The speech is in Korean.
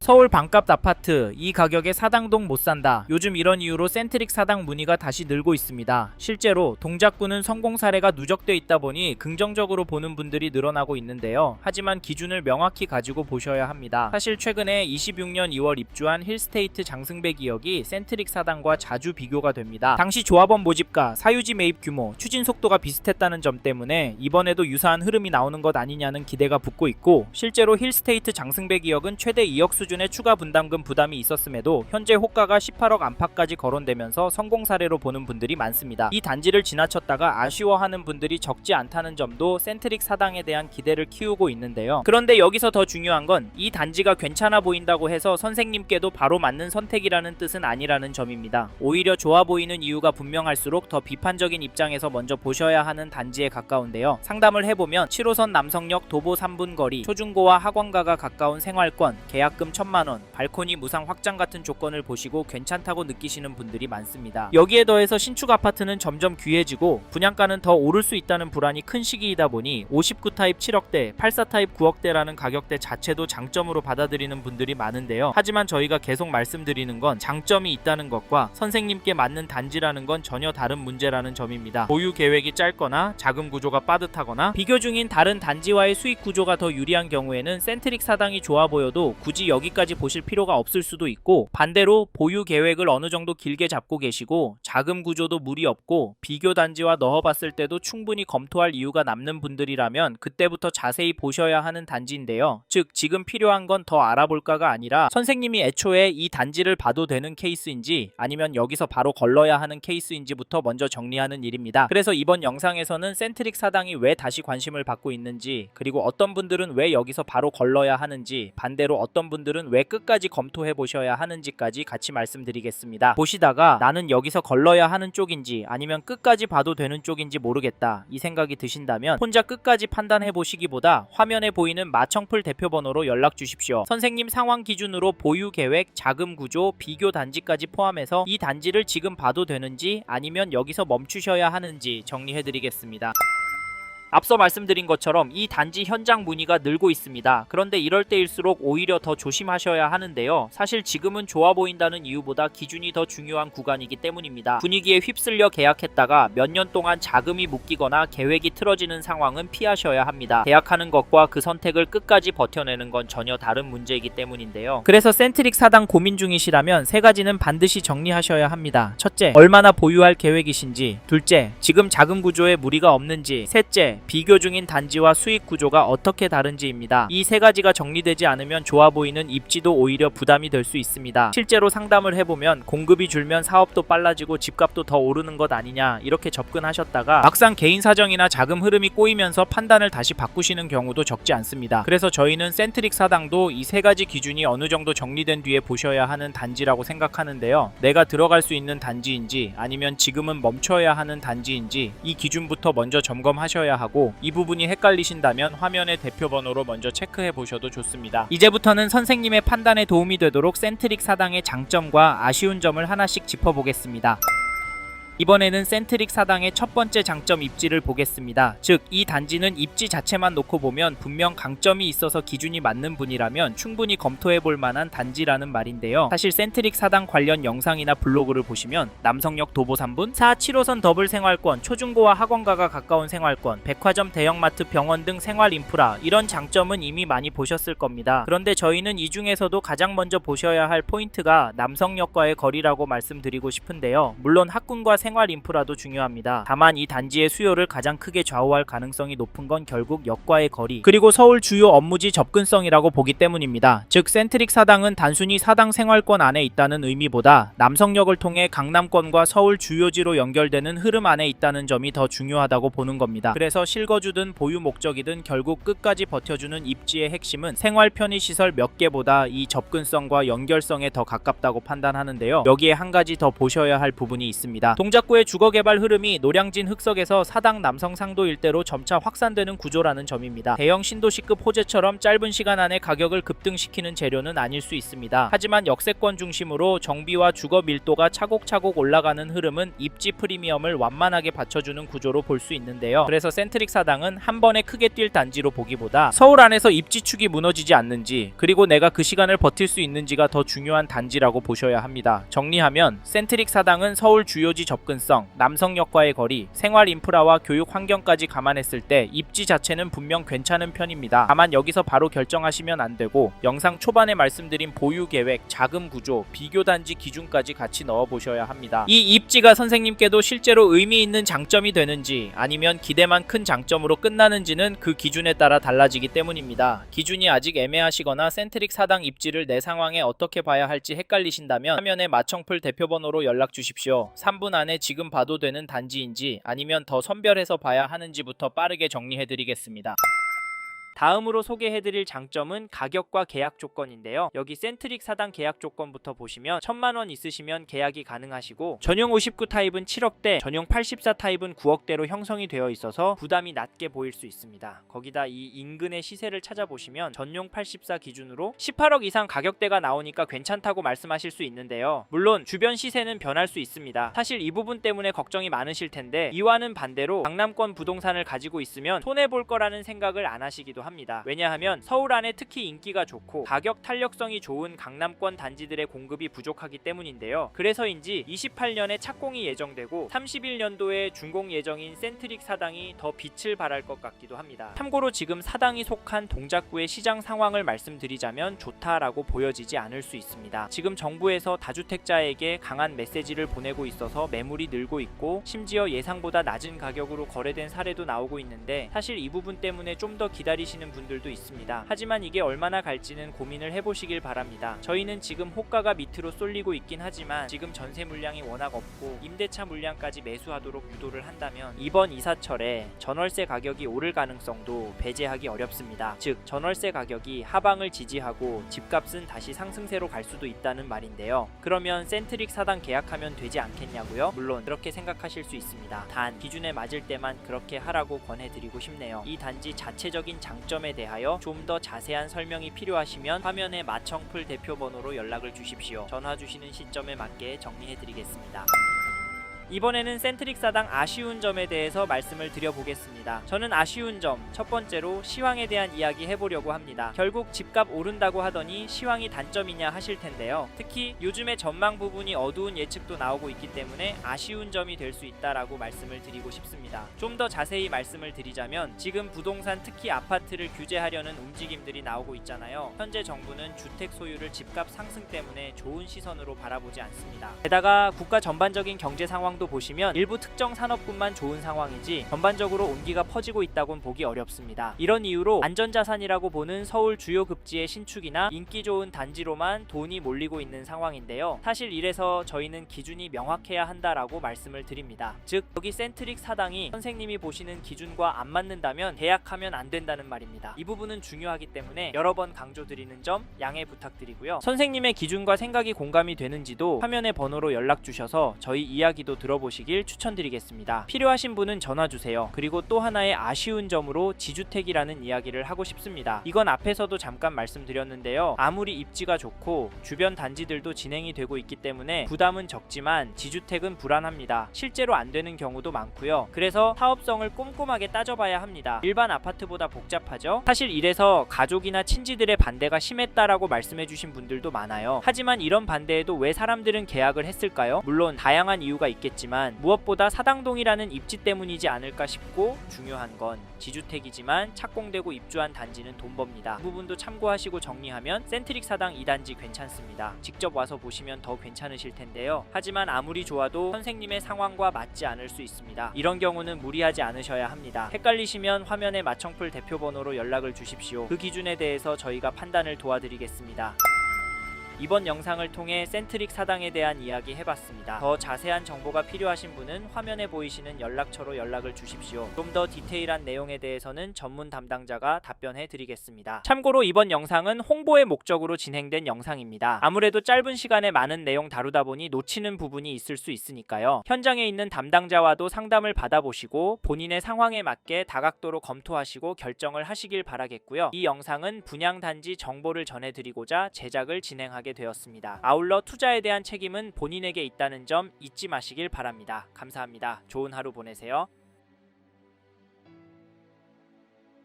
서울 반값 아파트 이 가격에 사당동 못 산다. 요즘 이런 이유로 센트릭 사당 문의가 다시 늘고 있습니다. 실제로 동작구는 성공 사례가 누적돼 있다 보니 긍정적으로 보는 분들이 늘어나고 있는데요. 하지만 기준을 명확히 가지고 보셔야 합니다. 사실 최근에 26년 2월 입주한 힐스테이트 장승배 기역이 센트릭 사당과 자주 비교가 됩니다. 당시 조합원 모집가, 사유지 매입 규모, 추진 속도가 비슷했다는 점 때문에 이번에도 유사한 흐름이 나오는 것 아니냐는 기대가 붙고 있고, 실제로 힐스테이트 장승배 기역은 최대 2억 수준의 추가 분담금 부담이 있었음에도 현재 호가가 18억 안팎까지 거론되면서 성공 사례로 보는 분들이 많습니다. 이 단지를 지나쳤다가 아쉬워하는 분들이 적지 않다는 점도 센트릭 사당에 대한 기대를 키우고 있는데요. 그런데 여기서 더 중요한 건 이 단지가 괜찮아 보인다고 해서 선생님께도 바로 맞는 선택이라는 뜻은 아니라는 점입니다. 오히려 좋아 보이는 이유가 분명할수록 더 비판적인 입장에서 먼저 보셔야 하는 단지에 가까운데요. 상담을 해보면 7호선 남성역 도보 3분 거리, 초중고와 학원가가 가까운 생활권, 계약금 1,000만원, 발코니 무상 확장 같은 조건을 보시고 괜찮다고 느끼시는 분들이 많습니다. 여기에 더해서 신축 아파트는 점점 귀해지고 분양가는 더 오를 수 있다는 불안이 큰 시기이다 보니 59 타입 7억대, 84 타입 9억대라는 가격대 자체도 장점으로 받아들이는 분들이 많은데요. 하지만 저희가 계속 말씀드리는 건 장점이 있다는 것과 선생님께 맞는 단지라는 건 전혀 다른 문제라는 점입니다. 보유 계획이 짧거나 자금 구조가 빠듯하거나 비교 중인 다른 단지와의 수익 구조가 더 유리한 경우에는 센트릭 사당이 좋아 보여도 굳이 여기까지 보실 필요가 없을 수도 있고, 반대로 보유 계획을 어느 정도 길게 잡고 계시고 자금 구조도 무리 없고 비교 단지와 넣어봤을 때도 충분히 검토할 이유가 남는 분들이라면 그때부터 자세히 보셔야 하는 단지인데요. 즉 지금 필요한 건 더 알아볼까가 아니라 선생님이 애초에 이 단지를 봐도 되는 케이스인지 아니면 여기서 바로 걸러야 하는 케이스인지부터 먼저 정리하는 일입니다. 그래서 이번 영상에서는 센트릭 사당이 왜 다시 관심을 받고 있는지, 그리고 어떤 분들은 왜 여기서 바로 걸러야 하는지, 반대로 어떤 분들은 왜 끝까지 검토해 보셔야 하는지까지 같이 말씀드리겠습니다. 보시다가 나는 여기서 걸러야 하는 쪽인지 아니면 끝까지 봐도 되는 쪽인지 모르겠다 이 생각이 드신다면 혼자 끝까지 판단해 보시기보다 화면에 보이는 마청풀 대표번호로 연락 주십시오. 선생님 상황 기준으로 보유 계획, 자금 구조, 비교 단지까지 포함해서 이 단지를 지금 봐도 되는지 아니면 여기서 멈추셔야 하는지 정리해 드리겠습니다. 앞서 말씀드린 것처럼 이 단지 현장 문의가 늘고 있습니다. 그런데 이럴 때일수록 오히려 더 조심하셔야 하는데요. 사실 지금은 좋아 보인다는 이유보다 기준이 더 중요한 구간이기 때문입니다. 분위기에 휩쓸려 계약했다가 몇 년 동안 자금이 묶이거나 계획이 틀어지는 상황은 피하셔야 합니다. 계약하는 것과 그 선택을 끝까지 버텨내는 건 전혀 다른 문제이기 때문인데요. 그래서 센트릭 사당 고민 중이시라면 세 가지는 반드시 정리하셔야 합니다. 첫째, 얼마나 보유할 계획이신지. 둘째, 지금 자금 구조에 무리가 없는지. 셋째, 비교 중인 단지와 수익 구조가 어떻게 다른지입니다. 이 세 가지가 정리되지 않으면 좋아 보이는 입지도 오히려 부담이 될 수 있습니다. 실제로 상담을 해보면 공급이 줄면 사업도 빨라지고 집값도 더 오르는 것 아니냐 이렇게 접근하셨다가 막상 개인 사정이나 자금 흐름이 꼬이면서 판단을 다시 바꾸시는 경우도 적지 않습니다. 그래서 저희는 센트릭 사당도 이 세 가지 기준이 어느 정도 정리된 뒤에 보셔야 하는 단지라고 생각하는데요. 내가 들어갈 수 있는 단지인지 아니면 지금은 멈춰야 하는 단지인지 이 기준부터 먼저 점검하셔야 하고, 이 부분이 헷갈리신다면 화면의 대표번호로 먼저 체크해 보셔도 좋습니다. 이제부터는 선생님의 판단에 도움이 되도록 센트릭 사당의 장점과 아쉬운 점을 하나씩 짚어보겠습니다. 이번에는 센트릭 사당의 첫 번째 장점 입지를 보겠습니다. 즉, 이 단지는 입지 자체만 놓고 보면 분명 강점이 있어서 기준이 맞는 분이라면 충분히 검토해볼 만한 단지라는 말인데요. 사실 센트릭 사당 관련 영상이나 블로그를 보시면 남성역 도보 3분, 4, 7호선 더블 생활권, 초중고와 학원가가 가까운 생활권, 백화점, 대형마트, 병원 등 생활 인프라, 이런 장점은 이미 많이 보셨을 겁니다. 그런데 저희는 이 중에서도 가장 먼저 보셔야 할 포인트가 남성역과의 거리라고 말씀드리고 싶은데요. 물론 학군과 생활 인프라도 중요합니다. 다만 이 단지의 수요를 가장 크게 좌우할 가능성이 높은 건 결국 역과의 거리, 그리고 서울 주요 업무지 접근성이라고 보기 때문입니다. 즉 센트릭 사당은 단순히 사당 생활권 안에 있다는 의미보다 남성역을 통해 강남권과 서울 주요지로 연결되는 흐름 안에 있다는 점이 더 중요하다고 보는 겁니다. 그래서 실거주든 보유 목적이든 결국 끝까지 버텨주는 입지의 핵심은 생활 편의시설 몇 개보다 이 접근성과 연결성에 더 가깝다고 판단하는데요. 여기에 한 가지 더 보셔야 할 부분이 있습니다. 동작 동작구의 주거개발 흐름이 노량진 흑석에서 사당 남성 상도 일대로 점차 확산되는 구조라는 점입니다. 대형 신도시급 호재처럼 짧은 시간 안에 가격을 급등시키는 재료는 아닐 수 있습니다. 하지만 역세권 중심으로 정비와 주거 밀도가 차곡차곡 올라가는 흐름은 입지 프리미엄을 완만하게 받쳐주는 구조로 볼 수 있는데요. 그래서 센트릭 사당은 한 번에 크게 뛸 단지로 보기보다 서울 안에서 입지축이 무너지지 않는지, 그리고 내가 그 시간을 버틸 수 있는지가 더 중요한 단지라고 보셔야 합니다. 정리하면 센트릭 사당은 서울 주요지 접근성, 남성역과의 거리, 생활 인프라와 교육 환경까지 감안했을 때 입지 자체는 분명 괜찮은 편입니다. 다만 여기서 바로 결정하시면 안 되고 영상 초반에 말씀드린 보유 계획, 자금 구조, 비교 단지 기준까지 같이 넣어 보셔야 합니다. 이 입지가 선생님께도 실제로 의미 있는 장점이 되는지, 아니면 기대만 큰 장점으로 끝나는지는 그 기준에 따라 달라지기 때문입니다. 기준이 아직 애매하시거나 센트릭 사당 입지를 내 상황에 어떻게 봐야 할지 헷갈리신다면 화면에 마청풀 대표번호로 연락 주십시오. 3분 안에 지금 봐도 되는 단지인지 아니면 더 선별해서 봐야 하는지부터 빠르게 정리해드리겠습니다. 다음으로 소개해드릴 장점은 가격과 계약 조건인데요. 여기 센트릭 사당 계약 조건부터 보시면 1000만원 있으시면 계약이 가능하시고, 전용 59 타입은 7억대, 전용 84 타입은 9억대로 형성이 되어 있어서 부담이 낮게 보일 수 있습니다. 거기다 이 인근의 시세를 찾아보시면 전용 84 기준으로 18억 이상 가격대가 나오니까 괜찮다고 말씀하실 수 있는데요. 물론 주변 시세는 변할 수 있습니다. 사실 이 부분 때문에 걱정이 많으실 텐데, 이와는 반대로 강남권 부동산을 가지고 있으면 손해볼 거라는 생각을 안 하시기도 합니다. 왜냐하면 서울 안에 특히 인기가 좋고 가격 탄력성이 좋은 강남권 단지들의 공급이 부족하기 때문인데요. 그래서인지 28년에 착공이 예정되고 31년도에 준공 예정인 센트릭 사당이 더 빛을 발할 것 같기도 합니다. 참고로 지금 사당이 속한 동작구의 시장 상황을 말씀드리자면 좋다라고 보여지지 않을 수 있습니다. 지금 정부에서 다주택자에게 강한 메시지를 보내고 있어서 매물이 늘고 있고, 심지어 예상보다 낮은 가격으로 거래된 사례도 나오고 있는데, 사실 이 부분 때문에 좀 더 기다리시는 분들도 있습니다. 하지만 이게 얼마나 갈지는 고민을 해보시길 바랍니다. 저희는 지금 호가가 밑으로 쏠리고 있긴 하지만 지금 전세 물량이 워낙 없고 임대차 물량까지 매수하도록 유도를 한다면 이번 이사철에 전월세 가격이 오를 가능성도 배제하기 어렵습니다. 즉 전월세 가격이 하방을 지지하고 집값은 다시 상승세로 갈 수도 있다는 말인데요. 그러면 센트릭 사당 계약하면 되지 않겠냐고요? 물론 그렇게 생각하실 수 있습니다. 단 기준에 맞을 때만 그렇게 하라고 권해드리고 싶네요. 이 단지 자체적인 장점에 대하여 좀 더 자세한 설명이 필요하시면 화면에 마청풀 대표번호로 연락을 주십시오. 전화 주시는 시점에 맞게 정리해드리겠습니다. 이번에는 센트릭 사당 아쉬운 점에 대해서 말씀을 드려보겠습니다. 저는 아쉬운 점, 첫 번째로 시황에 대한 이야기 해보려고 합니다. 결국 집값 오른다고 하더니 시황이 단점이냐 하실 텐데요. 특히 요즘에 전망 부분이 어두운 예측도 나오고 있기 때문에 아쉬운 점이 될 수 있다라고 말씀을 드리고 싶습니다. 좀 더 자세히 말씀을 드리자면, 지금 부동산 특히 아파트를 규제하려는 움직임들이 나오고 있잖아요. 현재 정부는 주택 소유를 집값 상승 때문에 좋은 시선으로 바라보지 않습니다. 게다가 국가 전반적인 경제 상황 보시면 일부 특정 산업군만 좋은 상황이지 전반적으로 온기가 퍼지고 있다곤 보기 어렵습니다. 이런 이유로 안전자산이라고 보는 서울 주요 급지의 신축이나 인기 좋은 단지로만 돈이 몰리고 있는 상황인데요. 사실 이래서 저희는 기준이 명확해야 한다라고 말씀을 드립니다. 즉 여기 센트릭 사당이 선생님이 보시는 기준과 안 맞는다면 계약하면 안 된다는 말입니다. 이 부분은 중요하기 때문에 여러 번 강조드리는 점 양해 부탁드리고요. 선생님의 기준과 생각이 공감이 되는지도 화면의 번호로 연락 주셔서 저희 이야기도 들어보시길 추천드리겠습니다. 필요하신 분은 전화주세요. 그리고 또 하나의 아쉬운 점으로 지주택이라는 이야기를 하고 싶습니다. 이건 앞에서도 잠깐 말씀드렸는데요. 아무리 입지가 좋고 주변 단지들도 진행이 되고 있기 때문에 부담은 적지만 지주택은 불안합니다. 실제로 안 되는 경우도 많고요. 그래서 사업성을 꼼꼼하게 따져봐야 합니다. 일반 아파트보다 복잡하죠? 사실 이래서 가족이나 친지들의 반대가 심했다라고 말씀해주신 분들도 많아요. 하지만 이런 반대에도 왜 사람들은 계약을 했을까요? 물론 다양한 이유가 있겠지만 무엇보다 사당동이라는 입지 때문이지 않을까 싶고, 중요한 건 지주택이지만 착공되고 입주한 단지는 돈 법니다. 그 부분도 참고하시고 정리하면 센트릭 사당 2단지 괜찮습니다. 직접 와서 보시면 더 괜찮으실 텐데요. 하지만 아무리 좋아도 선생님의 상황과 맞지 않을 수 있습니다. 이런 경우는 무리하지 않으셔야 합니다. 헷갈리시면 화면에 마청풀 대표번호로 연락을 주십시오. 그 기준에 대해서 저희가 판단을 도와드리겠습니다. 이번 영상을 통해 센트릭 사당에 대한 이야기 해봤습니다. 더 자세한 정보가 필요하신 분은 화면에 보이시는 연락처로 연락을 주십시오. 좀 더 디테일한 내용에 대해서는 전문 담당자가 답변해 드리겠습니다. 참고로 이번 영상은 홍보의 목적으로 진행된 영상입니다. 아무래도 짧은 시간에 많은 내용 다루다 보니 놓치는 부분이 있을 수 있으니까요. 현장에 있는 담당자와도 상담을 받아보시고 본인의 상황에 맞게 다각도로 검토하시고 결정을 하시길 바라겠고요. 이 영상은 분양단지 정보를 전해드리고자 제작을 진행하게 되었습니다. 아울러 투자에 대한 책임은 본인에게 있다는 점 잊지 마시길 바랍니다. 감사합니다. 좋은 하루 보내세요.